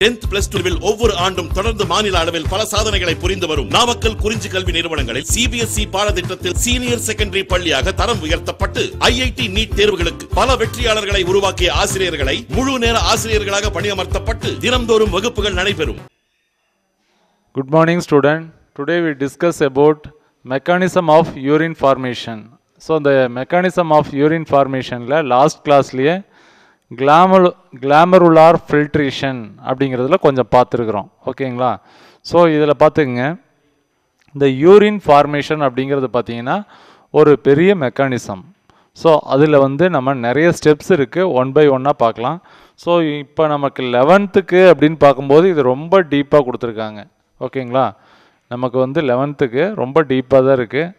10th plus 2 ஒவ்வொரு ஆண்டும் தொடர்ந்து மாநில அளவில் பல சாதனைகளை புரிந்து வரும் நாமக்கல் குறிஞ்சி கல்வி நிறுவனங்களில் CBSE பாடத்திட்டத்தில் சீனியர் செகண்டரி பள்ளியாக தரம் உயர்த்தப்பட்டு IIT நீட் தேர்வுகளுக்கு பல வெற்றியாளர்களை உருவாக்கிய ஆசிரியர்களை முழு நேர ஆசிரியர்களாக பணியமர்த்தப்பட்டு தினம்தோறும் வகுப்புகள் நடைபெறும். Good morning student. Today we discuss about mechanism of urine formation. So the mechanism of urine formation la last class liye glomerular filtration அப்படிங்கிறதுல கொஞ்சம் பார்த்துருக்குறோம். ஓகேங்களா? ஸோ இதில் பார்த்துக்குங்க, இந்த யூரின் ஃபார்மேஷன் அப்படிங்கிறது பார்த்தீங்கன்னா ஒரு பெரிய மெக்கானிசம். ஸோ அதில் நம்ம நிறைய ஸ்டெப்ஸ் இருக்குது, ஒன் பை ஒன்னாக பார்க்கலாம். ஸோ இப்போ நமக்கு 11th அப்படின்னு பார்க்கும்போது இது ரொம்ப டீப்பாக கொடுத்துருக்காங்க. ஓகேங்களா? நமக்கு 11th ரொம்ப டீப்பாக தான் இருக்குது.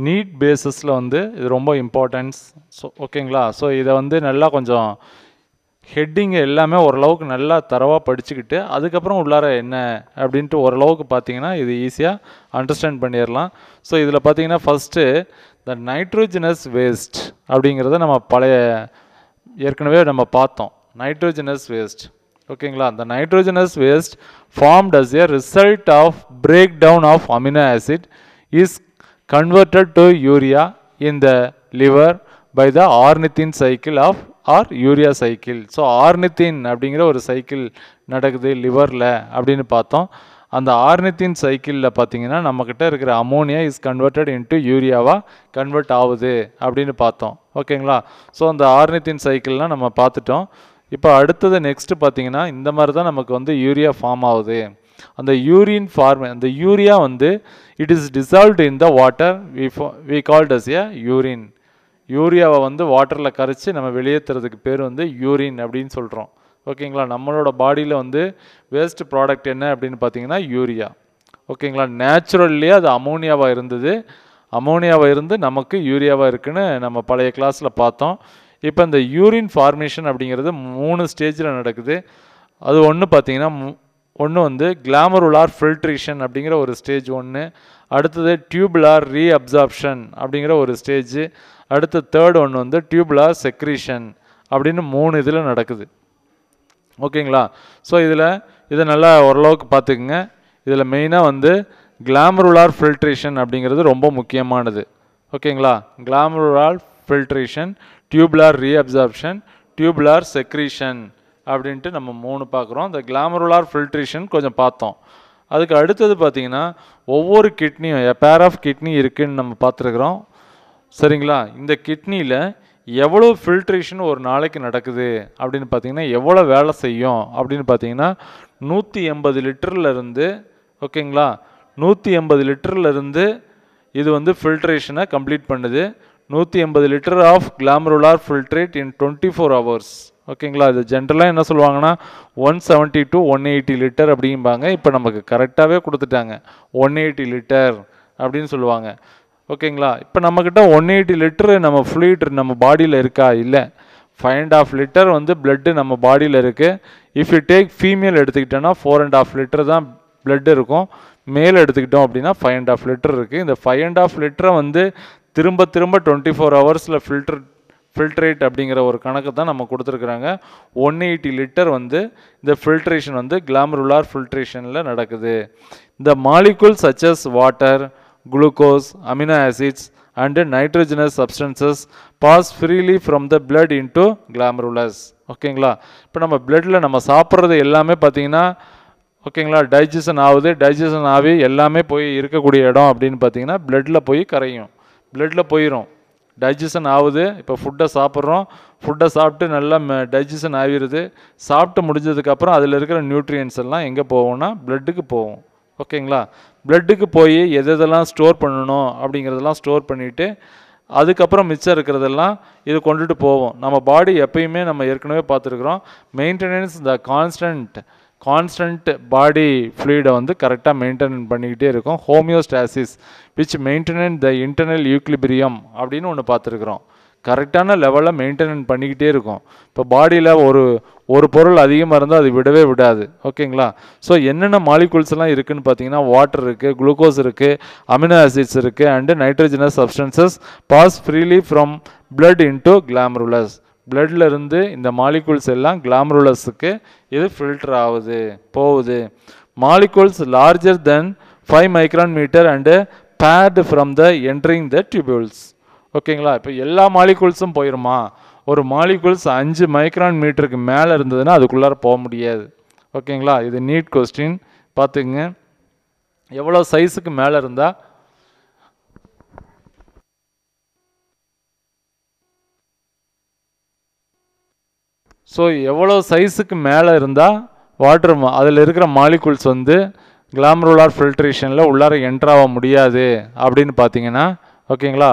நீட் பேஸஸில் இது ரொம்ப இம்பார்ட்டன்ஸ். ஸோ ஓகேங்களா? ஸோ இதை நல்லா கொஞ்சம் ஹெட்டிங் எல்லாமே ஓரளவுக்கு நல்லா தரவாக படிச்சுக்கிட்டு அதுக்கப்புறம் உள்ளார என்ன அப்படின்ட்டு ஓரளவுக்கு பார்த்தீங்கன்னா இது ஈஸியாக அண்டர்ஸ்டாண்ட் பண்ணிடலாம். ஸோ இதில் பார்த்தீங்கன்னா ஃபஸ்ட்டு த நைட்ரோஜனஸ் வேஸ்ட் அப்படிங்கிறத நம்ம ஏற்கனவே நம்ம பார்த்தோம். நைட்ரோஜனஸ் வேஸ்ட், ஓகேங்களா? அந்த nitrogenous waste formed as a result of break down of amino acid is converted to urea in the liver by the ornithine cycle of or urea cycle. So ornithine அப்படிங்கிற ஒரு cycle நடக்குது லிவரில் அப்படின்னு பார்த்தோம். அந்த ஆர்னித்தின் சைக்கிளில் பார்த்தீங்கன்னா நம்மக்கிட்ட இருக்கிற அமோனியா இஸ் கன்வெர்டட் இன்ட்டு யூரியாவாக கன்வெர்ட் ஆகுது அப்படின்னு பார்த்தோம். ஓகேங்களா? ஸோ அந்த ஆர்னித்தின் சைக்கிள்லாம் நம்ம பார்த்துட்டோம். இப்போ அடுத்தது நெக்ஸ்ட்டு பார்த்தீங்கன்னா இந்த மாதிரி தான் நமக்கு யூரியா ஃபார்ம் ஆகுது. அந்த யூரின் அந்த urea it is dissolved in the water we called as a urine. யூரியாவை வாட்டரில் கரைச்சி நம்ம வெளியேற்றுறதுக்கு பேர் யூரின் அப்படின்னு சொல்கிறோம். ஓகேங்களா? நம்மளோட பாடியில் வேஸ்ட் ப்ராடக்ட் என்ன அப்படின்னு பார்த்தீங்கன்னா யூரியா. ஓகேங்களா? நேச்சுரல்லே அது அமோனியாவாக இருந்தது, அமோனியாவாக இருந்து நமக்கு யூரியாவாக இருக்குன்னு நம்ம பழைய கிளாஸில் பார்த்தோம். இப்போ இந்த யூரின் ஃபார்மேஷன் அப்படிங்கிறது 3 ஸ்டேஜில் நடக்குது. அது ஒன்று பார்த்தீங்கன்னா ஒன்று கிளாமருலார் ஃபில்ட்ரேஷன் அப்படிங்கிற ஒரு ஸ்டேஜ் ஒன்று, அடுத்தது டியூபுலார் ரீஅப்சார்ப்ஷன் அப்படிங்கிற ஒரு ஸ்டேஜ், அடுத்து தேர்ட் ஒன்று டியூபுலார் செக்ரீஷன் அப்படின்னு 3 இதில் நடக்குது. ஓகேங்களா? ஸோ இதை நல்லா ஓரளவுக்கு பார்த்துக்குங்க. இதில் மெயினாக கிளாமருலார் ஃபில்ட்ரேஷன் அப்படிங்கிறது ரொம்ப முக்கியமானது. ஓகேங்களா? Glomerular filtration, tubular reabsorption, tubular secretion அப்படின்ட்டு நம்ம 3 பார்க்குறோம். இந்த கிளாமருலார் ஃபில்ட்ரேஷன் கொஞ்சம் பார்த்தோம். அதுக்கு அடுத்தது பார்த்திங்கன்னா ஒவ்வொரு கிட்னியும் பேர் ஆஃப் கிட்னி இருக்குதுன்னு நம்ம பார்த்துருக்குறோம். சரிங்களா? இந்த கிட்னியில் எவ்வளோ ஃபில்ட்ரேஷன் ஒரு நாளைக்கு நடக்குது அப்படின்னு பார்த்தீங்கன்னா எவ்வளோ வேலை செய்யும் அப்படின்னு பார்த்தீங்கன்னா 180 லிட்டர்லேருந்து, ஓகேங்களா, 180 லிட்டர்லேருந்து இது ஃபில்ட்ரேஷனை கம்ப்ளீட் பண்ணுது. 180 litre of glomerular filtrate in 24 hours. ஓகேங்களா? இது ஜென்ரலாக என்ன சொல்லுவாங்கன்னா 170 to 180 லிட்டர் அப்படிம்பாங்க. இப்போ நமக்கு கரெக்டாகவே கொடுத்துட்டாங்க 180 லிட்டர் அப்படின்னு சொல்லுவாங்க. ஓகேங்களா? இப்போ நம்மக்கிட்ட 180 லிட்டரு நம்ம ஃப்ளூயிட் நம்ம பாடியில் இருக்கா? இல்லை. 5.5 லிட்டர் பிளட்டு நம்ம பாடியில் இருக்குது. இஃப் யூ டேக் ஃபீமேல் எடுத்துக்கிட்டோன்னா 4.5 லிட்டர் தான் பிளட் இருக்கும். மேல் எடுத்துக்கிட்டோம் அப்படின்னா 5.5 லிட்டர் இருக்குது. இந்த 5.5 லிட்டரை திரும்ப 24 hours ஃபில்ட்ரேட் அப்படிங்கிற ஒரு கணக்கு தான் நம்ம கொடுத்துருக்குறாங்க. 180 லிட்டர் இந்த ஃபில்ட்ரேஷன் கிளாமருலார் ஃபில்ட்ரேஷனில் நடக்குது. இந்த molecules such as water, glucose, amino acids and nitrogenous substances pass freely from the blood into glomerulus. ஓகேங்களா? இப்போ நம்ம பிளட்டில் நம்ம சாப்பிட்றது எல்லாமே பார்த்தீங்கன்னா ஓகேங்களா டைஜஷன் ஆகுது. டைஜஷன் ஆகி எல்லாமே போய் இருக்கக்கூடிய இடம் அப்படின்னு பார்த்தீங்கன்னா பிளட்டில் போய் கரையும், பிளட்டில் போயிடும், டைஜஷன் ஆகுது. இப்போ ஃபுட்டை சாப்பிட்றோம், ஃபுட்டை சாப்பிட்டு நல்லா டைஜஷன் ஆகிடுது. சாப்பிட்டு முடிஞ்சதுக்கப்புறம் அதில் இருக்கிற நியூட்ரியன்ஸ் எல்லாம் எங்கே போகும்னா பிளட்டுக்கு போகும். ஓகேங்களா? பிளட்டுக்கு போய் எதெல்லாம் ஸ்டோர் பண்ணணும் அப்படிங்கிறதெல்லாம் ஸ்டோர் பண்ணிவிட்டு அதுக்கப்புறம் மிச்சம் இருக்கிறதெல்லாம் இது கொண்டுட்டு போவோம். நம்ம பாடி எப்பயுமே நம்ம ஏற்கனவே பார்த்துருக்குறோம், மெயின்டெனன்ஸ் த கான்ஸ்டன்ட் பாடி ஃப்ளூயிடை கரெக்டாக மெயின்டைன் பண்ணிக்கிட்டே இருக்கும். Homeostasis which மெயின்டெனன் the internal equilibrium அப்படின்னு ஒன்று பார்த்துருக்குறோம். கரெக்டான லெவலில் மெயின்டெனன் பண்ணிக்கிட்டே இருக்கும். இப்போ பாடியில் ஒரு பொருள் அதிகமாக இருந்தால் அது விடவே விடாது. ஓகேங்களா? ஸோ என்னென்ன மாலிகூல்ஸ் எல்லாம் இருக்குதுன்னு பார்த்தீங்கன்னா வாட்டர் இருக்குது, குளுக்கோஸ் இருக்குது, அமினோ ஆசிட்ஸ் இருக்குது and nitrogenous substances pass freely from blood into glomerulus. பிளட்ல இருந்து இந்த மாலிகூல்ஸ் எல்லாம் கிளாமருலஸுக்கு இது ஃபில்டர் ஆகுது போகுது. Molecules larger than 5 micron metre and barred from the entering the tubules. ஓகேங்களா? இப்போ எல்லா மாலிகூல்ஸும் போயிருமா? ஒரு மாலிகூல்ஸ் 5 மைக்ரான் மீட்டருக்கு மேலே இருந்ததுன்னா அதுக்குள்ளார போக முடியாது. ஓகேங்களா? இது நீட் கொஸ்டின் பார்த்துங்க. எவ்வளோ சைஸுக்கு மேலே இருந்தால் எவ்வளோ சைஸுக்கு மேலே இருந்தால் வாட்டர் அதில் இருக்கிற மாலிகூல்ஸ் வந்து கிளாமருலார் ஃபில்ட்ரேஷனில் உள்ளார என்ட்ராக முடியாது அப்படின்னு பார்த்தீங்கன்னா, ஓகேங்களா,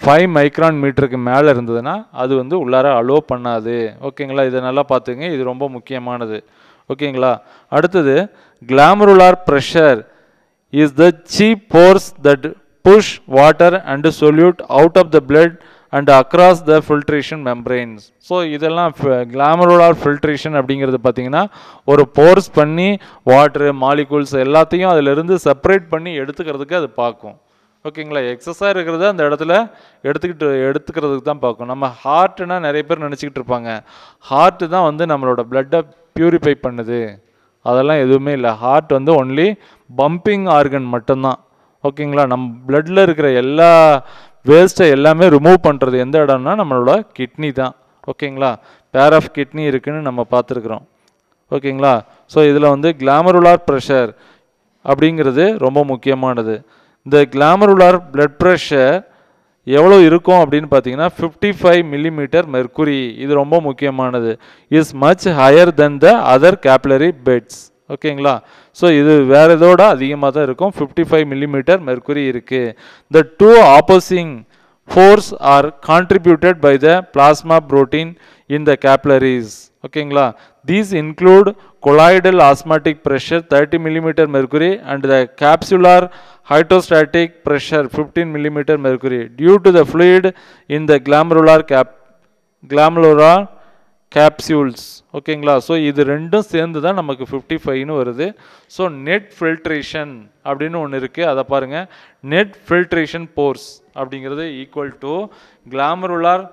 5 மைக்ரான் மீட்டருக்கு மேலே இருந்ததுன்னா அது வந்து உள்ளார அலோ பண்ணாது. ஓகேங்களா? இதை நல்லா பார்த்துங்க, இது ரொம்ப முக்கியமானது. ஓகேங்களா? அடுத்தது கிளாமருலார் pressure is the cheap force that push water and solute out of the blood and across the filtration membranes. So இதெல்லாம் கிளாமருலார் ஃபில்ட்ரேஷன் அப்படிங்கிறது பார்த்தீங்கன்னா ஒரு போர்ஸ் பண்ணி வாட்ரு மாலிகூல்ஸ் எல்லாத்தையும் அதிலிருந்து செப்பரேட் பண்ணி எடுத்துக்கிறதுக்கு அது பார்க்கும். ஓகேங்களா? எக்ஸஸாக இருக்கிறத அந்த இடத்துல எடுத்துக்கிறதுக்கு தான் பார்க்கும். நம்ம ஹார்ட்னா நிறைய பேர் நினச்சிக்கிட்டு இருப்பாங்க ஹார்ட்டு தான் வந்து நம்மளோட பிளட்டை பியூரிஃபை பண்ணுது. அதெல்லாம் எதுவுமே இல்லை. ஹார்ட் வந்து ஒன்லி பம்பிங் ஆர்கன் மட்டும்தான். ஓகேங்களா? நம்ம பிளட்டில் இருக்கிற எல்லா வேஸ்ட்டை எல்லாமே ரிமூவ் பண்ணுறது எந்த இடம்னா நம்மளோட கிட்னி தான். ஓகேங்களா? பேர் ஆஃப் கிட்னி இருக்குன்னு நம்ம பார்த்துருக்குறோம். ஓகேங்களா? ஸோ இதில் வந்து கிளாமருலார் ப்ரெஷர் அப்படிங்கிறது ரொம்ப முக்கியமானது. இந்த கிளாமருலார் பிளட் ப்ரெஷர் எவ்வளோ இருக்கும் அப்படின்னு பார்த்தீங்கன்னா 55 மில்லிமீட்டர் மெர்க்குரி. இது ரொம்ப முக்கியமானது. Is much higher than the other capillary beds. ஓகேங்களா? ஸோ இது வேறு இதோட அதிகமாக தான் இருக்கும். 55 மில்லிமீட்டர் மெர்க்குரி இருக்குது. The two opposing force are contributed by the plasma protein in the capillaries. ஓகேங்களா? These include colloidal osmotic pressure 30 millimetre mercury and the capsular hydrostatic pressure 15 millimeter mercury due to the fluid in the glomerular capsules. ஓகேங்களா? So இது ரெண்டும் சேர்ந்து தான் நமக்கு 55ன்னு வருது. So net filtration அப்படின்னு ஒன்று இருக்குது, அதை பாருங்கள். நெட் ஃபில்ட்ரேஷன் போர்ஸ் அப்படிங்கிறது ஈக்குவல் டு கிளாமருலார்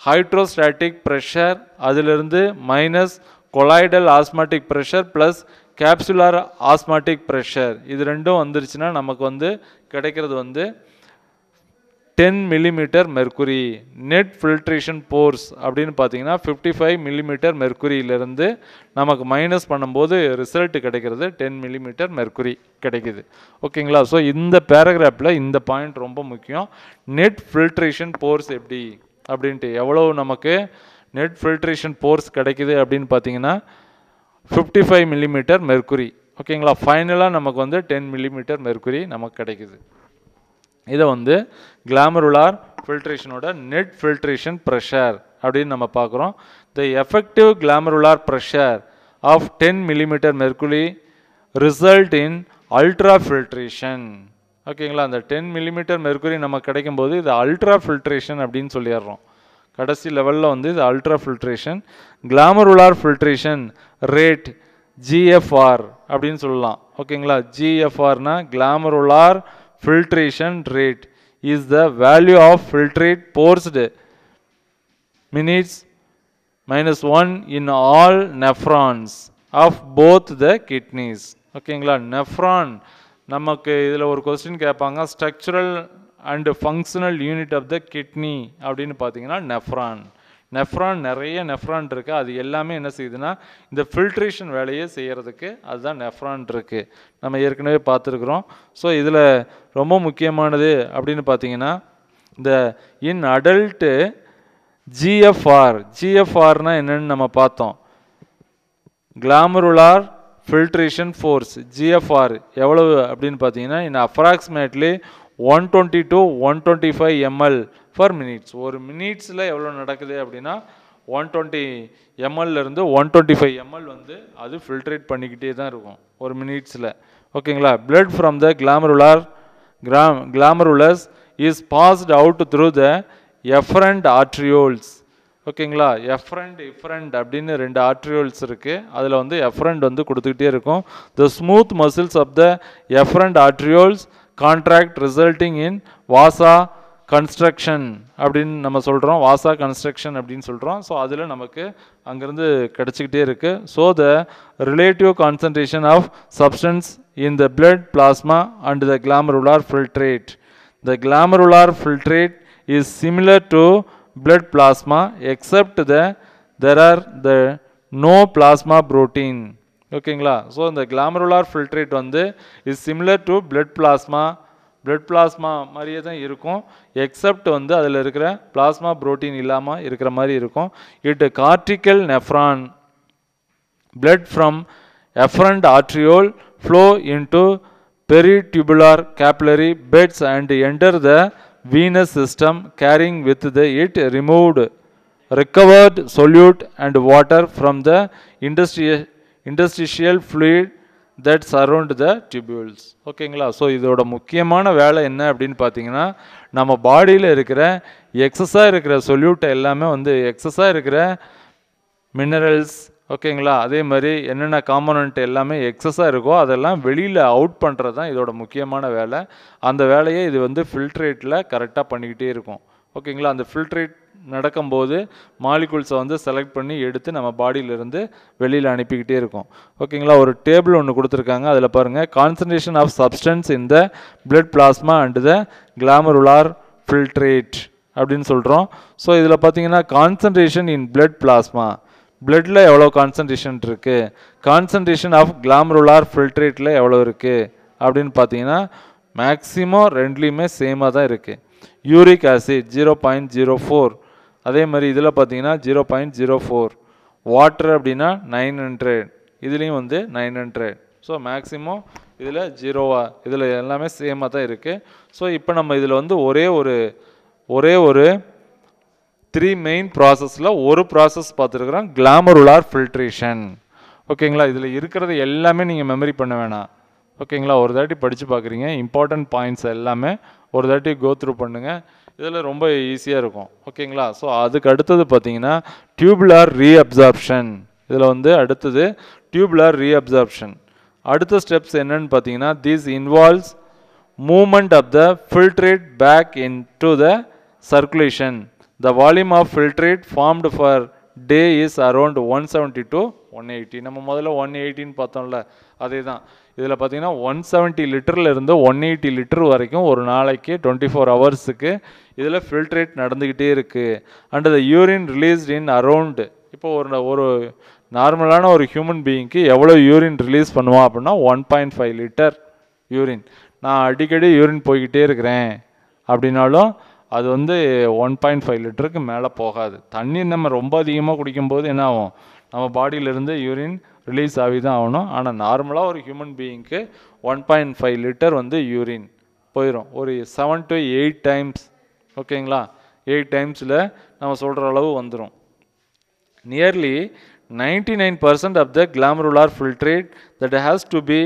ஹைட்ரோஸ்டாட்டிக் ப்ரெஷர் அதிலிருந்து minus colloidal osmotic pressure plus capsular osmotic pressure. இது ரெண்டும் வந்துருச்சுன்னா நமக்கு வந்து கிடைக்கிறது வந்து 10 millimetre mercury. Net filtration force அப்படின்னு பார்த்தீங்கன்னா 55 மில்லிமீட்டர் மெர்க்குரியிலிருந்து நமக்கு மைனஸ் பண்ணும்போது ரிசல்ட் கிடைக்கிறது 10 மில்லிமீட்டர் மெர்க்குரி கிடைக்குது. ஓகேங்களா? ஸோ இந்த பேராகிராஃபில் இந்த பாயிண்ட் ரொம்ப முக்கியம். நெட் ஃபில்ட்ரேஷன் போர்ஸ் எப்படி அப்படின்ட்டு எவ்வளோ நமக்கு நெட் ஃபில்ட்ரேஷன் போர்ஸ் கிடைக்குது அப்படின்னு பார்த்தீங்கன்னா 55 மில்லிமீட்டர் மெர்க்குரி. ஓகேங்களா? ஃபைனலாக நமக்கு வந்து 10 மில்லிமீட்டர் மெர்க்குரி நமக்கு கிடைக்குது. இதை வந்து கிளாமருலார் ஃபில்ட்ரேஷனோட நெட் ஃபில்ட்ரேஷன் ப்ரெஷர் அப்படின்னு நம்ம பார்க்குறோம். The effective glomerular pressure of 10 millimetre mercury result in ultra filtration. ஓகேங்களா? அந்த 10 மில்லிமீட்டர் மெர்க்குரி நமக்கு கிடைக்கும்போது இது அல்ட்ரா ஃபில்ட்ரேஷன் அப்படின்னு சொல்லிடுறோம். கடைசி லெவலில் வந்து இது ultra filtration. Glomerular filtration rate GFR அப்படின்னு சொல்லலாம். ஓகேங்களா? ஜிஎஃப்ஆர்னா glomerular filtration rate is the value of filtrate forced minutes -1 in all nephrons of both the kidneys. ஓகேங்களா? நெஃப்ரான் நமக்கு இதில் ஒரு கொஸ்டின் கேட்பாங்க, structural and functional unit of the kidney அப்படின்னு பார்த்தீங்கன்னா நெஃப்ரான். நெஃப்ரான் நிறைய நெஃப்ரான் இருக்குது. அது எல்லாமே என்ன செய்யுதுன்னா இந்த ஃபில்ட்ரேஷன் வேலையை செய்கிறதுக்கு அதுதான் நெஃப்ரான் இருக்குது. நம்ம ஏற்கனவே பார்த்துருக்குறோம். ஸோ இதில் ரொம்ப முக்கியமானது அப்படின்னு பார்த்தீங்கன்னா இந்த இன் அடல்ட்டு ஜிஎஃப்ஆர்னா என்னன்னு நம்ம பார்த்தோம். கிளாமருலார் ஃபில்ட்ரேஷன் ஃபோர்ஸ் ஜிஎஃப்ஆர் எவ்வளவு அப்படின்னு பார்த்தீங்கன்னா இன் approximately 120 to 125 ml per minutes. ஒரு மினிட்ஸில் எவ்வளோ நடக்குது அப்படின்னா 120 ml-லேருந்து 125 ml வந்து அது ஃபில்ட்ரேட் பண்ணிக்கிட்டே தான் இருக்கும் ஒரு மினிட்ஸில். ஓகேங்களா? Blood from the glomerulus is passed out through the efferent arterioles. ஓகேங்களா? எஃபரண்ட் அப்படின்னு 2 ஆர்ட்ரியோல்ஸ் இருக்குது. அதில் வந்து எஃபரண்ட் வந்து கொடுத்துக்கிட்டே இருக்கும். The smooth muscles of the efferent arterioles contract resulting in vasa constriction அப்படின்னு நம்ம சொல்கிறோம், வாசா கன்ஸ்ட்ரக்ஷன் அப்படின்னு சொல்கிறோம். ஸோ அதில் நமக்கு அங்கேருந்து கிடச்சிக்கிட்டே இருக்குது. So the relative concentration of substance in the blood plasma and the glomerular filtrate. The glomerular filtrate is similar to blood plasma except there are the no plasma protein. ஓகேங்களா? So இந்த கிளாமருலார் filtrate வந்து is similar to blood plasma மாதிரியே தான் இருக்கும், accept வந்து அதில் இருக்கிற plasma protein இல்லாமல் இருக்கிற மாதிரி இருக்கும். It cortical nephron blood from efferent arteriole flow into peritubular capillary beds and enter the venous system carrying with it removed recovered solute and water from the interstitial fluid that surround the tubules. ஓகேங்களா? So இதோட முக்கியமான வேலை என்ன அப்படின்னு பார்த்தீங்கன்னா, நம்ம பாடியில் இருக்கிற எக்ஸஸாக இருக்கிற சொல்யூட்டை எல்லாமே வந்து எக்ஸஸாக இருக்கிற மினரல்ஸ், ஓகேங்களா, அதே மாதிரி என்னென்ன காம்போனன்ட் எல்லாமே எக்ஸஸாக இருக்கோ அதெல்லாம் வெளியில் அவுட் பண்ணுறது தான் இதோட முக்கியமான வேலை. அந்த வேலையை இது வந்து ஃபில்ட்ரேட்டில் கரெக்டாக பண்ணிக்கிட்டே இருக்கும். ஓகேங்களா? அந்த ஃபில்ட்ரேட் நடக்கும்போது மாலிகூல்ஸை வந்து செலக்ட் பண்ணி எடுத்து நம்ம பாடியிலேருந்து வெளியில் அனுப்பிக்கிட்டே இருக்கும். ஓகேங்களா? ஒரு டேபிள் ஒன்று கொடுத்துருக்காங்க, அதில் பாருங்கள், concentration of substance in the blood plasma and the glomerular filtrate அப்படின்னு சொல்கிறோம். ஸோ இதில் பார்த்தீங்கன்னா கான்சன்ட்ரேஷன் இன் பிளட் பிளாஸ்மா, பிளட்டில் எவ்வளோ கான்சன்ட்ரேஷன் இருக்குது, கான்சன்ட்ரேஷன் ஆஃப் கிளாமருலார் ஃபில்ட்ரேட்டில் எவ்வளோ இருக்குது அப்படின்னு பார்த்தீங்கன்னா மேக்ஸிமம் ரெண்டுலேயுமே சேமாக தான் இருக்குது. யூரிக் ஆசிட் 0.04, அதே மாதிரி இதில் பார்த்தீங்கன்னா 0.04, வாட்டர் அப்படின்னா 900, இதுலேயும் வந்து 900. ஸோ மேக்ஸிமம் இதில் இதில் எல்லாமே சேமாக தான் இருக்குது. ஸோ இப்போ நம்ம இதில் வந்து ஒரே ஒரு 3 மெயின் ப்ராசஸில் ஒரு ப்ராசஸ் பார்த்துருக்குறோம், கிளாமருலார் ஃபில்ட்ரேஷன். ஓகேங்களா? இதில் இருக்கிறது எல்லாமே நீங்கள் மெமரி பண்ண வேணாம். ஓகேங்களா? ஒரு தாட்டி படித்து பார்க்குறீங்க, இம்பார்ட்டன்ட் பாயிண்ட்ஸ் எல்லாமே ஒரு தாட்டி கோ த்ரூ பண்ணுங்கள், இதில் ரொம்ப ஈஸியாக இருக்கும். ஓகேங்களா? ஸோ அதுக்கு அடுத்தது பார்த்தீங்கன்னா டியூபுலார் ரீஅப்சார்ப்ஷன். இதில் வந்து அடுத்தது டியூபுலார் ரீஅப்சார்ப்ஷன். அடுத்த ஸ்டெப்ஸ் என்னன்னு பார்த்தீங்கன்னா, this involves movement of the filtrate back into the circulation. The volume of filtrate formed for day is around 170 to 180. நம்ம முதல்ல 180ன்னு பார்த்தோம்ல, அதே தான் இதில் பார்த்தீங்கன்னா 170 லிட்டரில் இருந்து 180 லிட்டர் வரைக்கும் ஒரு நாளைக்கு 24 ஹவர்ஸுக்கு இதில் ஃபில்ட்ரேட் நடந்துக்கிட்டே இருக்குது. And the urine released in around, இப்போ ஒரு நார்மலான ஒரு ஹியூமன் பீயிங்க்கு எவ்வளோ யூரின் ரிலீஸ் பண்ணுவான் அப்படின்னா 1.5 லிட்டர் யூரின். நான் அடிக்கடி யூரின் போய்கிட்டே இருக்கிறேன் அப்படின்னாலும் அது வந்து 1.5 லிட்டருக்கு மேலே போகாது. தண்ணி நம்ம ரொம்ப அதிகமாக குடிக்கும்போது என்ன ஆகும், நம்ம பாடியிலேருந்து யூரின் ரிலீஸ் ஆகி தான் ஆகணும். ஆனால் நார்மலாக ஒரு ஹியூமன் பீயிங்க்கு 1.5 லிட்டர் வந்து யூரின் போயிடும், ஒரு 7 to 8 டைம்ஸ். ஓகேங்களா? 8 டைம்ஸில் நம்ம சொல்கிற அளவு வந்துடும். Nearly 99% of the glomerular filtrate that has to be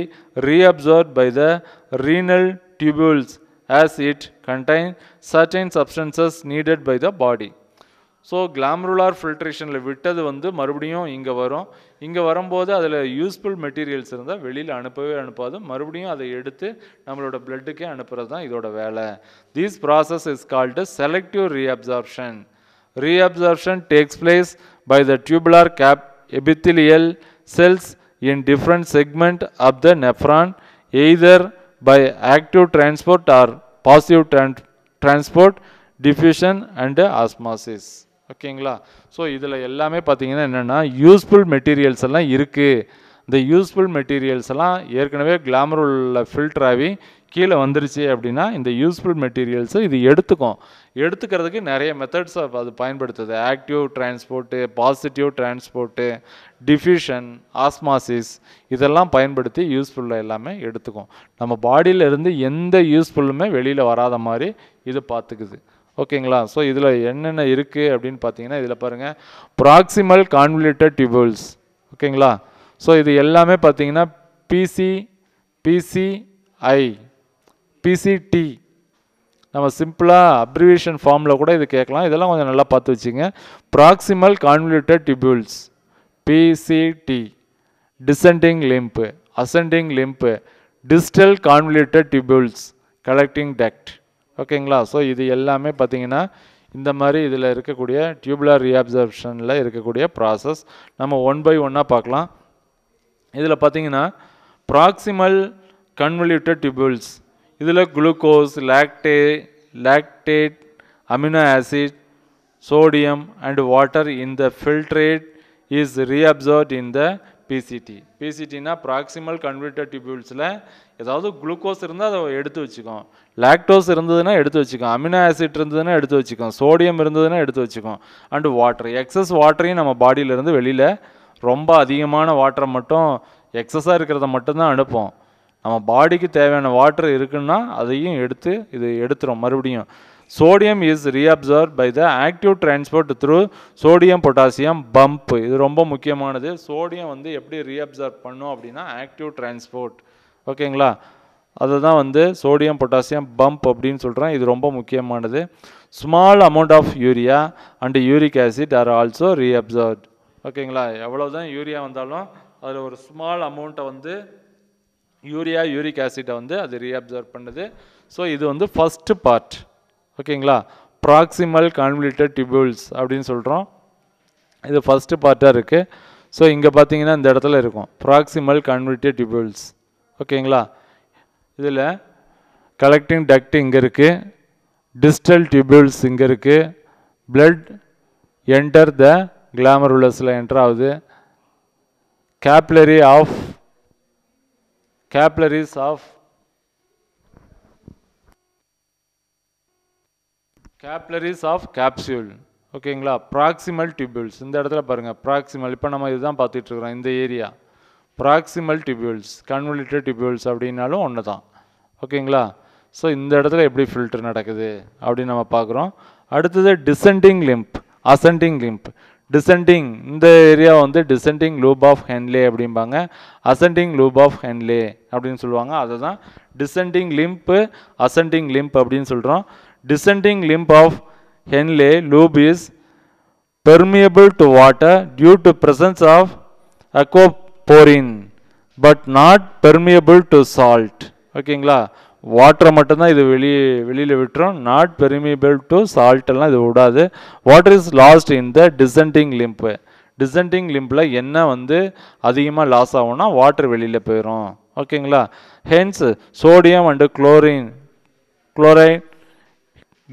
reabsorbed by the renal tubules as it contains certain substances needed by the body. So glomerular ஃபில்ட்ரேஷனில் விட்டது வந்து மறுபடியும் இங்கே வரும். இங்கே வரும்போது அதில் யூஸ்ஃபுல் மெட்டீரியல்ஸ் இருந்தால் வெளியில் அனுப்பாது, மறுபடியும் அதை எடுத்து நம்மளோட பிளட்டுக்கே அனுப்புறது தான் இதோட வேலை. This process is called selective reabsorption. Reabsorption takes place by the tubular cap epithelial cells in different segment of the nephron, either by active transport or passive transport, diffusion and osmosis. ஓகேங்களா? So இதில் எல்லாமே பார்த்தீங்கன்னா என்னென்னா useful materials எல்லாம் இருக்குது. இந்த useful materials எல்லாம் ஏற்கனவே கிளாமருல ஃபில்டர் ஆகி கீழே வந்துருச்சு அப்படின்னா இந்த யூஸ்ஃபுல் மெட்டீரியல்ஸை இது எடுத்துக்கிறதுக்கு நிறைய மெத்தட்ஸ் அது பயன்படுத்துது. Active transport, positive transport, diffusion, osmosis இதெல்லாம் பயன்படுத்தி யூஸ்ஃபுல்லாக எல்லாமே எடுத்துக்கும். நம்ம பாடியிலேருந்து எந்த யூஸ்ஃபுல்லுமே வெளியில் வராத மாதிரி இது பார்த்துக்குது. ஓகேங்களா? ஸோ இதில் என்னென்ன இருக்குது அப்படின்னு பார்த்தீங்கன்னா இதில் பாருங்கள், ப்ராக்சிமல் கான்வல்யூட்டட் டியூபுல்ஸ். ஓகேங்களா? ஸோ இது எல்லாமே பார்த்தீங்கன்னா பிசிடி நம்ம சிம்பிளாக அப்ரிவேஷன் ஃபார்மில் கூட இது கேட்கலாம். இதெல்லாம் கொஞ்சம் நல்லா பார்த்து வச்சுங்க. Proximal convoluted tubules PCT, descending limb, ascending limb, distal convoluted tubules, collecting duct. ஓகேங்களா. ஸோ இது எல்லாமே பார்த்தீங்கன்னா இந்த மாதிரி இதில் இருக்கக்கூடிய டியூபுலர் ரீஅப்சார்ப்ஷனில் இருக்கக்கூடிய ப்ராசஸ் நம்ம ஒன் பை ஒன்னாக பார்க்கலாம். இதில் பார்த்தீங்கன்னா ப்ராக்சிமல் கன்வல்யூட்டட் டியூபிள்ஸ், இதில் glucose, lactate, amino acid, sodium and water in the filtrate is reabsorbed in the PCT. PCTனா proximal convoluted tubulesல ஏதாவது குளுக்கோஸ் இருந்தால் அதை எடுத்து வச்சுக்கோம், லாக்டோஸ் இருந்ததுன்னா எடுத்து வச்சுக்கோம், அமினோ ஆசிட் இருந்ததுன்னா எடுத்து வச்சுக்கோம், சோடியம் இருந்ததுன்னா எடுத்து வச்சுக்கோம், அண்ட் வாட்டர். எக்ஸஸ் வாட்டரையும் நம்ம பாடியிலேருந்து வெளியில் ரொம்ப அதிகமான வாட்டரை மட்டும் எக்ஸஸாக இருக்கிறத மட்டும்தான் அனுப்போம். நம்ம பாடிக்கு தேவையான வாட்டர் இருக்குன்னா அதையும் இது எடுத்துரும் மறுபடியும். Sodium is reabsorbed by the active transport through sodium potassium bump. இது ரொம்ப முக்கியமானது. சோடியம் வந்து எப்படி ரீஅப்சார்ப் பண்ணும் அப்படின்னா ஆக்டிவ் டிரான்ஸ்போர்ட். ஓகேங்களா, அதுதான் வந்து சோடியம் பொட்டாசியம் பம்ப் அப்படின்னு சொல்கிறேன். இது ரொம்ப முக்கியமானது. Small amount of urea and uric acid are also reabsorbed. ஓகேங்களா, எவ்வளோதான் யூரியா வந்தாலும் அதில் ஒரு ஸ்மால் அமௌண்ட்டை வந்து யூரிக் ஆசிட்டை வந்து அது ரீஅப்சார்ப் பண்ணுது. ஸோ இது வந்து ஃபஸ்ட்டு பார்ட். ஓகேங்களா, ப்ராக்சிமல் கான்வல்யூட்டட் டியூபிள்ஸ் அப்படின்னு சொல்கிறோம். இது ஃபஸ்ட்டு பார்ட்டாக இருக்குது. ஸோ இங்கே பார்த்தீங்கன்னா இந்த இடத்துல இருக்கும் ப்ராக்சிமல் கான்வல்யூட்டட் டியூபிள்ஸ். ஓகேங்களா, இதில் கலெக்டிங் டக்ட் இங்கே இருக்குது, டிஸ்டல் டியூபிள்ஸ் இங்கே இருக்குது, பிளட் என்டர் த கிளாமருலஸில் என்டர் ஆகுது, கேப்லரிஸ் ஆஃப் கேப்சூல். ஓகேங்களா, ப்ராக்சிமல் டியூபிள்ஸ் இந்த இடத்துல பாருங்கள். ப்ராக்சிமல் இப்போ நம்ம இதுதான் பார்த்துட்டு இருக்கிறோம், இந்த area proximal tubules, convoluted tubules அப்படின்னாலும் ஒன்று தான். ஓகேங்களா, ஸோ இந்த இடத்துல எப்படி ஃபில்டர் நடக்குது அப்படின்னு நம்ம பார்க்குறோம். அடுத்தது descending limb, ascending limb. Descending இந்த ஏரியா வந்து டிசெண்டிங் லூப் ஆஃப் ஹென்லே அப்படிம்பாங்க, அசெண்டிங் லூப் ஆஃப் ஹென்லே அப்படின்னு சொல்லுவாங்க. அதை தான் டிசெண்டிங் லிம்ப், அசெண்டிங் லிம்ப் அப்படின்னு சொல்கிறோம். Descending limb of Henle lobe is permeable to water due to presence of aquaporin but not permeable to salt. ஓகேங்களா, வாட்டரை மட்டும்தான் இது வெளியில் விட்டுரும், நாட் பெர்மியபிள் டு சால்ட் எல்லாம் இது விடாது. Water is lost in the descending limb. Descending லிம்பில் என்ன வந்து அதிகமாக லாஸ் ஆகும்னா வாட்டர் வெளியில் போயிடும். ஓகேங்களா, hence sodium and chloride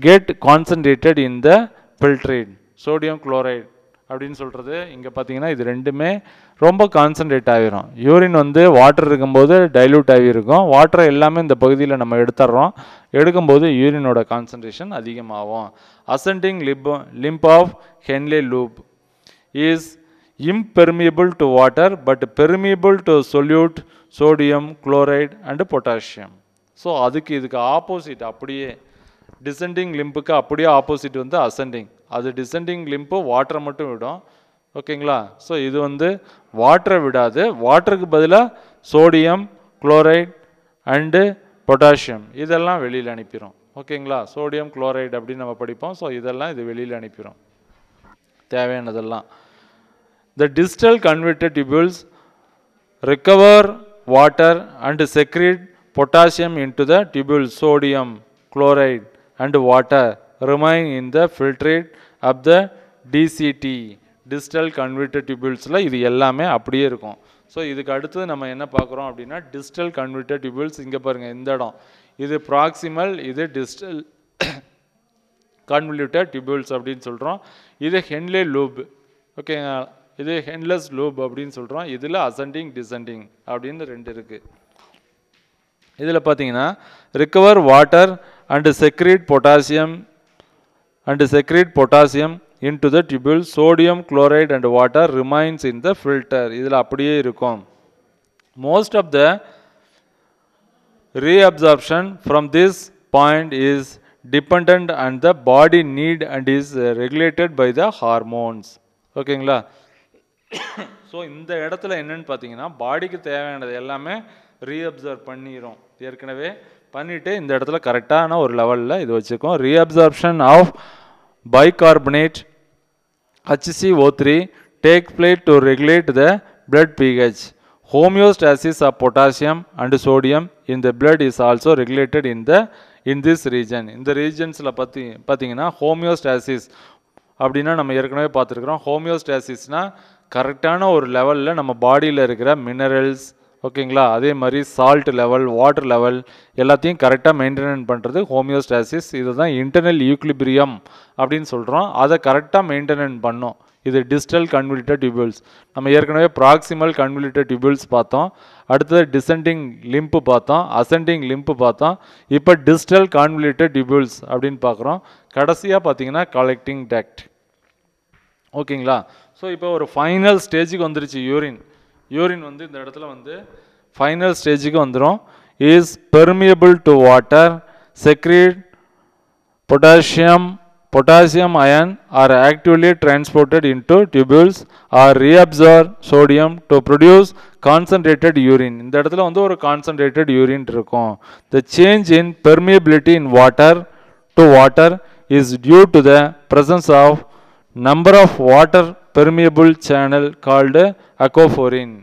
get concentrated in the filtrate. Sodium chloride அப்படின்னு சொல்கிறது இங்கே பார்த்தீங்கன்னா இது ரெண்டுமே ரொம்ப கான்சன்ட்ரேட் ஆகிரும். யூரின் வந்து வாட்டர் இருக்கும்போது டைல்யூட் ஆகியிருக்கும், வாட்டரை எல்லாமே இந்த பகுதியில் நம்ம எடுத்துடுறோம், எடுக்கும்போது யூரினோட கான்சன்ட்ரேஷன் அதிகமாகும். Ascending limb of Henle loop is impermeable to water but permeable to solute sodium chloride and potassium. So இதுக்கு ஆப்போசிட் அப்படியே டிசெண்டிங் லிம்புக்கு அப்படியே ஆப்போசிட் வந்து அசெண்டிங். அது டிசெண்டிங் லிம்பு வாட்டரை மட்டும் விடும். ஓகேங்களா, ஸோ இது வந்து வாட்டரை விடாது, வாட்டருக்கு பதிலாக சோடியம் குளோரைட் அண்டு பொட்டாசியம் இதெல்லாம் வெளியில் அனுப்பிடும். ஓகேங்களா, சோடியம் குளோரைடு அப்படின்னு நம்ம படிப்போம். ஸோ இதெல்லாம் இது வெளியில் அனுப்பிடும் தேவையானதெல்லாம். The distal convoluted tubules recover water and secrete potassium into the tubule. Sodium chloride and water remain in the filtrate of the DCT, distal convoluted tubulesல இது எல்லாமே அப்படியே இருக்கும். ஸோ இதுக்கு அடுத்து நம்ம என்ன பார்க்குறோம் அப்படின்னா distal convoluted tubules. இங்கே பாருங்கள் இந்த இடம், இது ப்ராக்சிமல், இது distal convoluted tubules அப்படின்னு சொல்கிறோம். இது ஹென்லே லூப். ஓகேங்க, இது ஹென்லெஸ் லூப் அப்படின்னு சொல்கிறோம். இதில் அசெண்டிங் டிசெண்டிங் அப்படின்னு ரெண்டு இருக்குது. இதில் பார்த்தீங்கன்னா recover water and secrete potassium into the tubule. Sodium chloride and water remains in the filter. இதில் அப்படியே இருக்கும். Most of the reabsorption from this point is dependent on the body need and is regulated by the hormones. ஓகேங்களா, so இந்த இடத்துல என்னன்னு பார்த்தீங்கன்னா பாடிக்கு தேவையானது எல்லாமே ரீஅப்சர்வ் பண்ணிடும், ஏற்கனவே பண்ணிவிட்டு இந்த இடத்துல கரெக்டான ஒரு லெவலில் இது வச்சுருக்கோம். Reabsorption of bicarbonate HCO3 takes place to regulate the blood pH. homeostasis of potassium and sodium in the blood is also regulated in this region. இந்த ரீஜன்ஸில் பார்த்தீங்கன்னா homeostasis அப்படின்னா நம்ம ஏற்கனவே பார்த்துருக்குறோம். ஹோமியோஸ்டாசிஸ்னால் கரெக்டான ஒரு லெவலில் நம்ம பாடியில் இருக்கிற மினரல்ஸ், ஓகேங்களா, அதே மாதிரி சால்ட் லெவல், வாட்டர் லெவல் எல்லாத்தையும் கரெக்டாக மெயின்டைன் பண்ணுறது ஹோமியோஸ்டாசிஸ். இது தான் இன்டர்னல் ஈக்லிபிரியம் அப்படின்னு சொல்கிறோம். அதை கரெக்டாக மெயின்டைன் பண்ணோம். இது டிஸ்டல் கன்வல்யூட்டட் டியூபிள்ஸ். நம்ம ஏற்கனவே ப்ராக்சிமல் கன்வல்யூட்டட் டியூபிள்ஸ் பார்த்தோம். அடுத்தது டிசெண்டிங் லிம்பு பார்த்தோம், அசெண்டிங் லிம்பு பார்த்தோம். இப்போ டிஸ்டல் கன்வல்யூட்டட் டியூபிள்ஸ் அப்படின்னு பார்க்குறோம். கடைசியாக பார்த்தீங்கன்னா கலெக்டிங் டக்ட். ஓகேங்களா. ஸோ இப்போ ஒரு ஃபைனல் ஸ்டேஜுக்கு வந்துருச்சு யூரின் வந்து இந்த இடத்துல வந்து ஃபைனல் ஸ்டேஜுக்கு வந்துடும். Is permeable to water, secrete potassium ion are actively transported into tubules or reabsorb sodium to produce concentrated urine. இந்த இடத்துல வந்து ஒரு concentrated urine இருக்கும். The change in permeability in water to water is due to the presence of number of water permeable channel called aquaporin.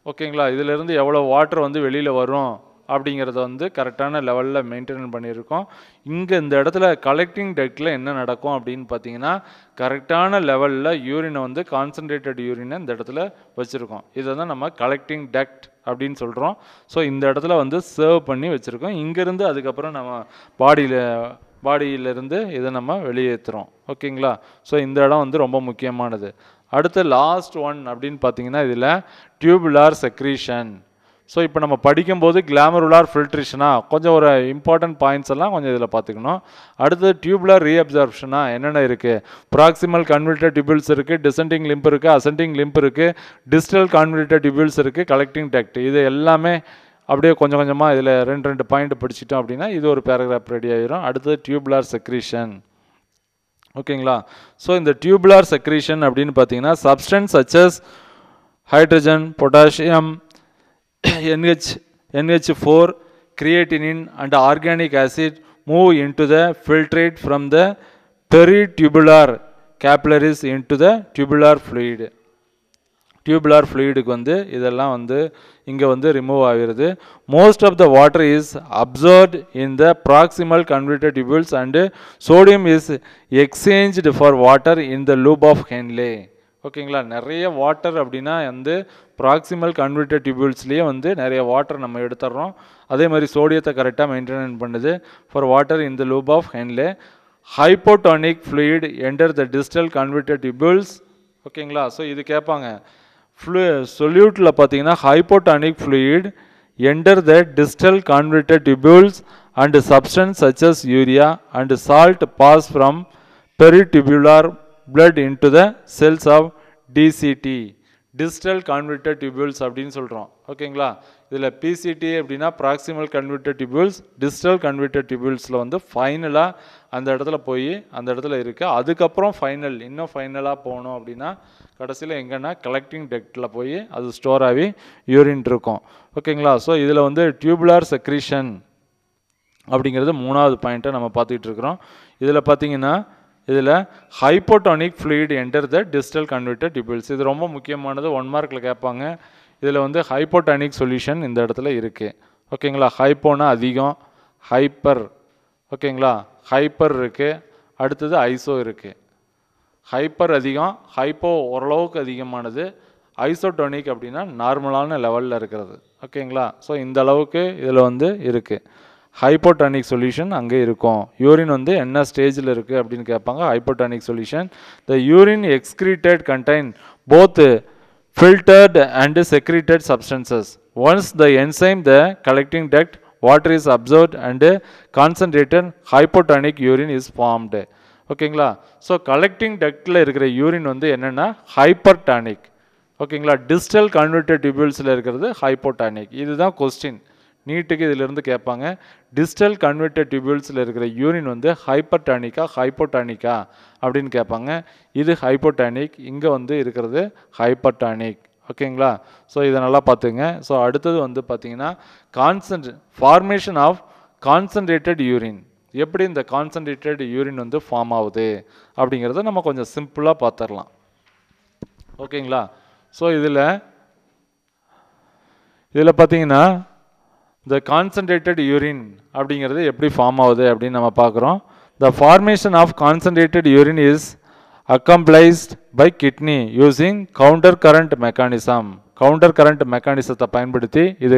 ஓகேங்களா. இதிலிருந்து எவ்வளோ water வந்து வெளியில் வரும் அப்படிங்கிறத வந்து கரெக்டான லெவலில் மெயின்டைன் பண்ணியிருக்கோம். இங்கே இந்த இடத்துல கலெக்டிங் டக்டில் என்ன நடக்கும் அப்படின்னு பார்த்தீங்கன்னா, கரெக்டான லெவலில் யூரினை வந்து கான்சன்ட்ரேட்டட் யூரினை இந்த இடத்துல வச்சுருக்கோம். இதை தான் நம்ம கலெக்டிங் டக்ட் அப்படின்னு சொல்கிறோம். ஸோ இந்த இடத்துல வந்து சர்வ் பண்ணி வச்சுருக்கோம். இங்கேருந்து அதுக்கப்புறம் நம்ம பாடியிலிருந்து இதை நம்ம வெளியேற்றுறோம். ஓகேங்களா. ஸோ இந்த இடம் வந்து ரொம்ப முக்கியமானது. அடுத்து லாஸ்ட் ஒன் அப்படின்னு பார்த்தீங்கன்னா இதில் டியூபுலார் செக்ரீஷன். ஸோ இப்போ நம்ம படிக்கும்போது கிளாமருலார் ஃபில்ட்ரேஷனாக கொஞ்சம் ஒரு இம்பார்ட்டன்ட் பாயிண்ட்ஸ் எல்லாம் கொஞ்சம் இதில் பார்த்துக்கணும். அடுத்தது டியூபுலார் ரீஅப்சார்ப்ஷனாக என்னென்ன இருக்குது, ப்ராக்சிமல் கன்வல்யூட்டட் டியூபிள்ஸ் இருக்குது, டிசெண்டிங் லிம்ப் இருக்குது, அசெண்டிங் லிம்ப் இருக்குது, டிஸ்டல் கன்வல்யூட்டட் டியூபிள்ஸ் இருக்குது, கலெக்டிங் டக்ட். இது எல்லாமே அப்படியே கொஞ்சம் கொஞ்சமாக இதில் ரெண்டு பாயிண்ட் படிச்சிட்டோம் அப்படின்னா இது ஒரு பேராகிராஃப் ரெடி ஆகிரும். அடுத்தது டியூபுலார் செக்ரீஷன். ஓகேங்களா. ஸோ இந்த டியூபுலார் செக்ரீஷன் அப்படின்னு பார்த்தீங்கன்னா substance such as hydrogen, potassium, NH4, creatinine and organic acid move into the filtrate from the peritubular capillaries into the tubular fluid. Tubular ஃப்ளூயிடுக்கு வந்து இதெல்லாம் வந்து இங்கே வந்து ரிமூவ் ஆகிறது. Most of the water is absorbed in the proximal convoluted tubules and sodium is exchanged for water in the loop of Henle. ஓகேங்களா. நிறைய water அப்படின்னா வந்து ப்ராக்சிமல் கன்வல்யூட்டட் டியூபிள்ஸ்லேயே வந்து நிறைய வாட்டர் நம்ம எடுத்துடுறோம். அதே மாதிரி சோடியத்தை கரெக்டாக மெயின்டைன் பண்ணுது for water in the loop of Henle. Hypotonic fluid enter the distal convoluted tubules. ஓகேங்களா. ஸோ இது கேட்பாங்க. சொல்யூட்டில் பார்த்தீங்கன்னா hypotonic fluid enter the distal convoluted tubules and substance such as urea and salt pass from peritubular blood into the cells of DCT, distal convoluted tubules அப்படின்னு சொல்கிறோம். ஓகேங்களா. இதில் PCT அப்படின்னா proximal convoluted tubules, distal convoluted டியூபிள்ஸில் வந்து ஃபைனலாக அந்த இடத்துல போய் அந்த இடத்துல இருக்குது. அதுக்கப்புறம் இன்னும் ஃபைனலாக போகணும் அப்படின்னா கடைசியில் எங்கன்னா கலெக்டிங் டக்டில் போய் அது ஸ்டோர் ஆகி யூரின் இருக்கும். ஓகேங்களா. ஸோ இதில் வந்து டியூபுலார் செக்ரீஷன் அப்படிங்கிறது மூணாவது பாயிண்ட்டை நம்ம பார்த்துக்கிட்டு இருக்கிறோம். இதில் பார்த்தீங்கன்னா இதில் hypotonic fluid enter the distal convoluted tubules. இது ரொம்ப முக்கியமானது, 1 மார்க்கில் கேட்பாங்க. இதில் வந்து ஹைப்போடானிக் சொல்யூஷன் இந்த இடத்துல இருக்குது. ஓகேங்களா. ஹைப்போனா அதிகம், ஹைப்பர். ஓகேங்களா. ஹைப்பர் இருக்குது, அடுத்தது ஐசோ இருக்குது. ஹைப்பர் அதிகம், ஹைப்போ ஓரளவுக்கு அதிகமானது, ஐசோடோனிக் அப்படின்னா நார்மலான லெவலில் இருக்கிறது. ஓகேங்களா. ஸோ இந்த அளவுக்கு இதில் வந்து இருக்குது. ஹைப்போடானிக் சொல்யூஷன் அங்கே இருக்கும். யூரின் வந்து என்ன ஸ்டேஜில் இருக்குது அப்படின்னு கேட்பாங்க. Hypotonic solution. The urine excreted contain both filtered and secreted substances. Once the enzyme the collecting duct, water is absorbed and concentrated hypotonic urine is formed. ஓகேங்களா. ஸோ கலெக்டிங் டக்டில் இருக்கிற யூரின் வந்து என்னென்னா ஹைப்பர்டானிக். ஓகேங்களா. Distal convoluted டியூபிள்ஸில் இருக்கிறது hypotonic. இதுதான் question நீட்டுக்கு இதிலிருந்து கேட்பாங்க. டிஸ்டல் கன்வல்யூட்டட் டியூபிள்ஸில் இருக்கிற யூரின் வந்து ஹைப்பர்டானிக்கா ஹைப்போடானிக்கா அப்படின்னு கேட்பாங்க. இது ஹைப்போடானிக், இங்கே வந்து இருக்கிறது ஹைப்பர்டானிக். ஓகேங்களா. ஸோ இதை நல்லா பார்த்துங்க. ஸோ அடுத்தது வந்து பார்த்தீங்கன்னா ஃபார்மேஷன் ஆஃப் கான்சன்ட்ரேட்டட் யூரின். எப்படி இந்த கான்சன்ட்ரேட்டட் யூரின் வந்து ஃபார்ம் ஆகுது அப்படிங்கிறத நம்ம கொஞ்சம் சிம்பிளாக பார்த்துடலாம். ஓகேங்களா. ஸோ இதில் இதில் பார்த்தீங்கன்னா இந்த கான்சன்ட்ரேட்டட் யூரின் அப்படிங்கிறது எப்படி ஃபார்ம் ஆகுது அப்படின்னு நம்ம பார்க்குறோம். The formation of concentrated urine is accomplished by kidney using counter current mechanism. Counter current மெக்கானிசத்தை பயன்படுத்தி இது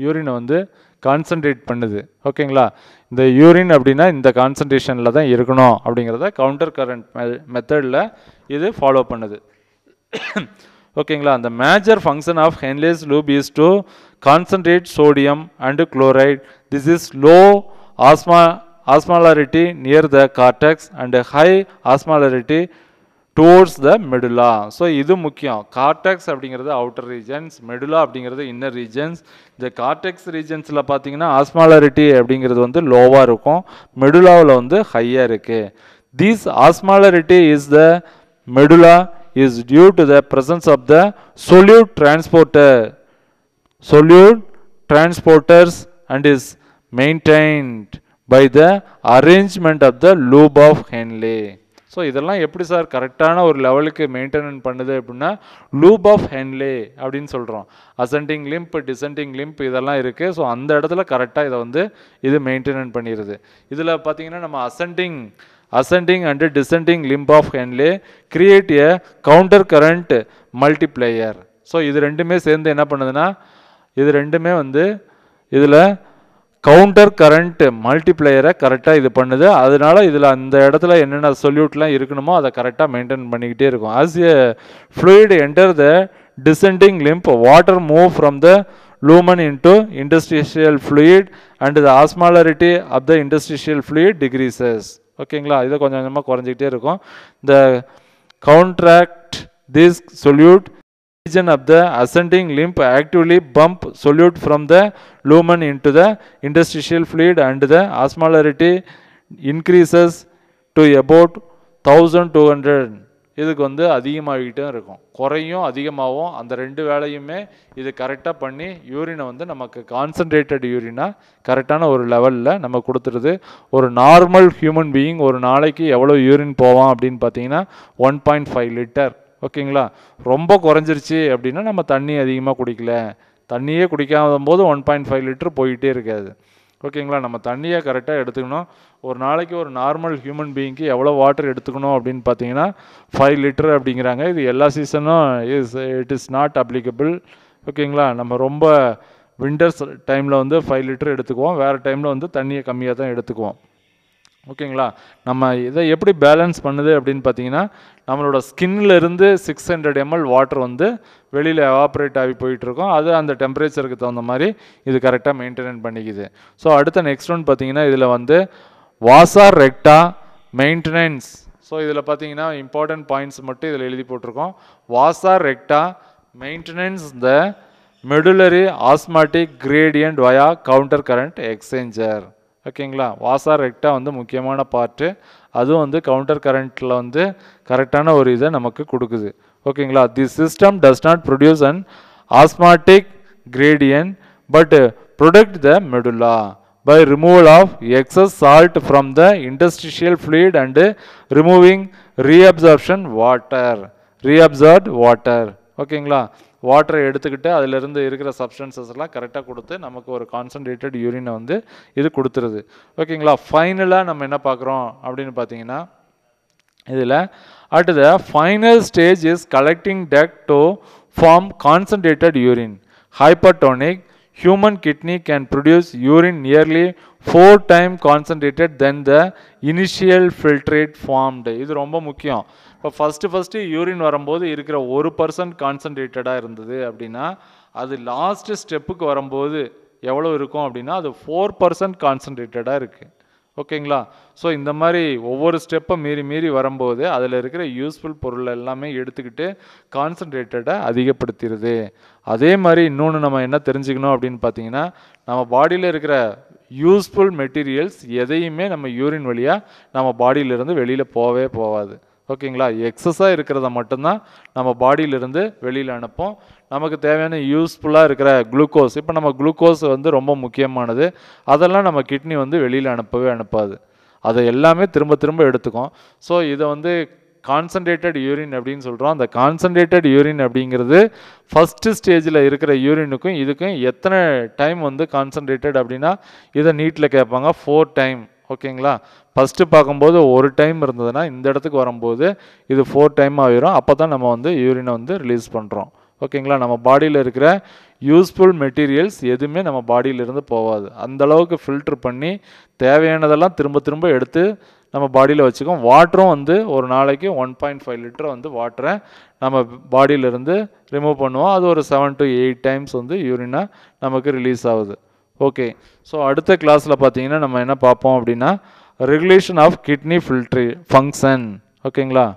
யூரினை வந்து கான்சன்ட்ரேட் பண்ணுது. ஓகேங்களா, இந்த யூரின் அப்படின்னா இந்த கான்சன்ட்ரேஷனில் தான் இருக்கணும் அப்படிங்கிறத கவுண்டர் கரண்ட் மெத்தடில் இது ஃபாலோ பண்ணுது. ஓகேங்களா, அந்த major function of Henle's loop is to concentrate sodium and chloride. This is low osmolarity near the cortex and high osmolarity towards the medulla. So இது முக்கியம். கார்டெக்ஸ் அப்படிங்கிறது அவுட்டர் ரீஜன்ஸ், மெடுலா அப்படிங்கிறது inner regions. இந்த cortex ரீஜன்ஸில் பார்த்தீங்கன்னா ஆஸ்மாலரிட்டி அப்படிங்கிறது வந்து லோவாக இருக்கும், மெடுலாவில் வந்து ஹையாக இருக்குது. This osmolarity is the medulla is due to the presence of the solute transporters and is maintained by the arrangement of the loop of Henle. So இதெல்லாம் எப்படி சார் கரெக்டான ஒரு லெவலுக்கு மெயின்டைன் பண்ணுது அப்படின்னா லூப் ஆஃப் ஹென்லே அப்படின்னு சொல்கிறோம். Ascending limb, descending lymph இதெல்லாம் இருக்குது. ஸோ அந்த இடத்துல கரெக்டாக இதை வந்து இது மெயின்டைன் பண்ணிடுது. இதில் பார்த்தீங்கன்னா நம்ம ascending and descending limb of Henle create a counter current multiplier. So இது ரெண்டுமே சேர்ந்து என்ன பண்ணுதுன்னா இது ரெண்டுமே வந்து இதில் கவுண்டர் கரண்ட் மல்டிப்ளேயரை கரெக்டாக இது பண்ணுது. அதனால இதில் அந்த இடத்துல என்னென்ன சொல்யூட்லாம் இருக்கணுமோ அதை கரெக்டாக மெயின்டைன் பண்ணிக்கிட்டே இருக்கும். As a fluid enter the descending limb, water move from the lumen into interstitial fluid and the osmolarity of the interstitial fluid decreases. ஓகேங்களா, இதை கொஞ்சம் கொஞ்சமாக குறைஞ்சிக்கிட்டே இருக்கும். The contract this solute region of the ascending limb actively bump solute from the lumen into the interstitial fluid and the osmolarity increases to about 1200. இதுக்கு வந்து அதிகமாகிட்டே இருக்கும், குறையும் அதிகமாகவும். அந்த ரெண்டு வேலையுமே இது கரெக்டாக பண்ணி யூரினை வந்து நமக்கு கான்சன்ட்ரேட்டட் யூரினாக கரெக்டான ஒரு லெவலில் நம்ம கொடுத்துருது. ஒரு நார்மல் ஹியூமன் பீயிங் ஒரு நாளைக்கு எவ்வளோ யூரின் போவான் அப்படின்னு பார்த்தீங்கன்னா 1.5 லிட்டர். ஓகேங்களா, ரொம்ப குறைஞ்சிருச்சு அப்படின்னா நம்ம தண்ணி அதிகமாக குடிக்கல, தண்ணியே குடிக்காத போது 1.5 லிட்டர் போயிட்டே இருக்காது. ஓகேங்களா, நம்ம தண்ணியை கரெக்டாக எடுத்துக்கணும். ஒரு நாளைக்கு ஒரு நார்மல் ஹியூமன் பீயிங்க்கு எவ்வளோ வாட்டர் எடுத்துக்கணும் அப்படின்னு பார்த்தீங்கன்னா 5 லிட்டர் அப்படிங்கிறாங்க. இது எல்லா சீசனும் இட் இஸ் நாட் அப்ளிகபிள். ஓகேங்களா, நம்ம ரொம்ப விண்டர்ஸ் டைமில் வந்து 5 லிட்டர் எடுத்துக்குவோம், வேறு டைமில் வந்து தண்ணியை கம்மியாக தான் எடுத்துக்குவோம். ஓகேங்களா, நம்ம இதை எப்படி பேலன்ஸ் பண்ணுது அப்படின்னு பார்த்தீங்கன்னா நம்மளோட ஸ்கின்னிலேருந்து 600 ml வாட்டர் வந்து வெளியில் எவாப்ரேட் ஆகி போயிட்டுருக்கோம். அது அந்த டெம்பரேச்சருக்கு தகுந்த மாதிரி இது கரெக்டாக மெயின்டைன் பண்ணிக்குது. ஸோ அடுத்த நெக்ஸ்ட் ஒன் பார்த்தீங்கன்னா இதில் வந்து வாசா ரெக்டா மெயின்டெனன்ஸ். ஸோ இதில் பார்த்தீங்கன்னா இம்பார்ட்டன்ட் பாயிண்ட்ஸ் மட்டும் இதில் எழுதி போட்டிருக்கோம். வாசா ரெக்டா மெயின்டெனன்ஸ் த மெடுலரி ஆஸ்மாட்டிக் கிரேடியன்ட் வயா கவுண்டர் கரண்ட் எக்ஸ்சேஞ்சர். ஓகேங்களா, வாசா ரெக்டா வந்து முக்கியமான பார்ட்டு, அதுவும் வந்து கவுண்டர் கரண்ட்டில் வந்து கரெக்டான ஒரு இதை நமக்கு கொடுக்குது. ஓகேங்களா, the system does not produce an osmotic gradient but protect the medulla by removal of excess salt from the interstitial fluid and removing reabsorption reabsorbed water. ஓகேங்களா, வாட்டரை எடுத்துக்கிட்டு அதிலிருந்து இருக்கிற சப்ஸ்டன்சஸ் எல்லாம் கரெக்டாக கொடுத்து நமக்கு ஒரு கான்சன்ட்ரேட்டட் யூரினை வந்து இது கொடுத்துருது. ஓகேங்களா, ஃபைனலாக நம்ம என்ன பார்க்குறோம் அப்படின்னு பார்த்தீங்கன்னா இதில் at the final stage is collecting duct to form concentrated urine. Hypertonic human kidney can produce urine nearly 4 times concentrated than the initial filtrate formed. இது ரொம்ப முக்கியம். இப்போ ஃபஸ்ட்டு யூரின் வரும்போது இருக்கிற 1% கான்சன்ட்ரேட்டடாக இருந்தது அப்படின்னா அது லாஸ்ட் ஸ்டெப்புக்கு வரும்போது எவ்வளோ இருக்கும் அப்படின்னா அது 4% கான்சன்ட்ரேட்டடாக இருக்குது. ஓகேங்களா, ஸோ இந்த மாதிரி ஒவ்வொரு ஸ்டெப்பை மீறி வரும்போது அதில் இருக்கிற யூஸ்ஃபுல் பொருள் எல்லாமே எடுத்துக்கிட்டு கான்சன்ட்ரேட்டடை அதிகப்படுத்திடுது. அதே மாதிரி இன்னொன்று நம்ம என்ன தெரிஞ்சுக்கணும் அப்படின்னு பார்த்தீங்கன்னா நம்ம பாடியில் இருக்கிற யூஸ்ஃபுல் மெட்டீரியல்ஸ் எதையுமே நம்ம யூரின் வழியாக நம்ம பாடியிலிருந்து வெளியில் போகாது. ஓகேங்களா, எக்ஸஸாக இருக்கிறத மட்டும்தான் நம்ம பாடியிலிருந்து வெளியில் அனுப்போம். நமக்கு தேவையான யூஸ்ஃபுல்லாக இருக்கிற குளுக்கோஸ், இப்போ நம்ம குளுக்கோஸ் வந்து ரொம்ப முக்கியமானது, அதெல்லாம் நம்ம கிட்னி வந்து வெளியில் அனுப்பாது, அதை எல்லாமே திரும்ப எடுத்துக்கும். ஸோ இதை வந்து கான்சன்ட்ரேட்டட் யூரின் அப்படின்னு சொல்கிறோம். அந்த கான்சன்ட்ரேட்டட் யூரின் அப்படிங்கிறது ஃபஸ்ட்டு ஸ்டேஜில் இருக்கிற யூரினுக்கும் இதுக்கும் எத்தனை டைம் வந்து கான்சன்ட்ரேட்டட் அப்படின்னா இதை நீட்டில் கேட்பாங்க 4 டைம். ஓகேங்களா? ஃபஸ்ட்டு பார்க்கும்போது ஒரு டைம் இருந்ததுன்னா இந்த இடத்துக்கு வரும்போது இது 4 டைம் ஆகிரும். அப்போ தான் நம்ம வந்து யூரினை வந்து ரிலீஸ் பண்ணுறோம். ஓகேங்களா? நம்ம பாடியில் இருக்கிற யூஸ்ஃபுல் மெட்டீரியல்ஸ் எதுவுமே நம்ம பாடியிலிருந்து போகாது. அந்தளவுக்கு ஃபில்ட்ரு பண்ணி தேவையானதெல்லாம் திரும்ப திரும்ப எடுத்து நம்ம பாடியில் வச்சுக்கோம். வாட்டரும் வந்து ஒரு நாளைக்கு 1.5 லிட்டர் வந்து வாட்டரை நம்ம பாடியிலிருந்து ரிமூவ் பண்ணுவோம். அது ஒரு 7 to 8 டைம்ஸ் வந்து யூரினாக நமக்கு ரிலீஸ் ஆகுது. ஓகே, ஸோ அடுத்த கிளாஸில் பார்த்தீங்கன்னா நம்ம என்ன பார்ப்போம் அப்படின்னா ரெகுலேஷன் ஆஃப் கிட்னி ஃபில்ட்ரி ஃபங்க்ஷன். ஓகேங்களா?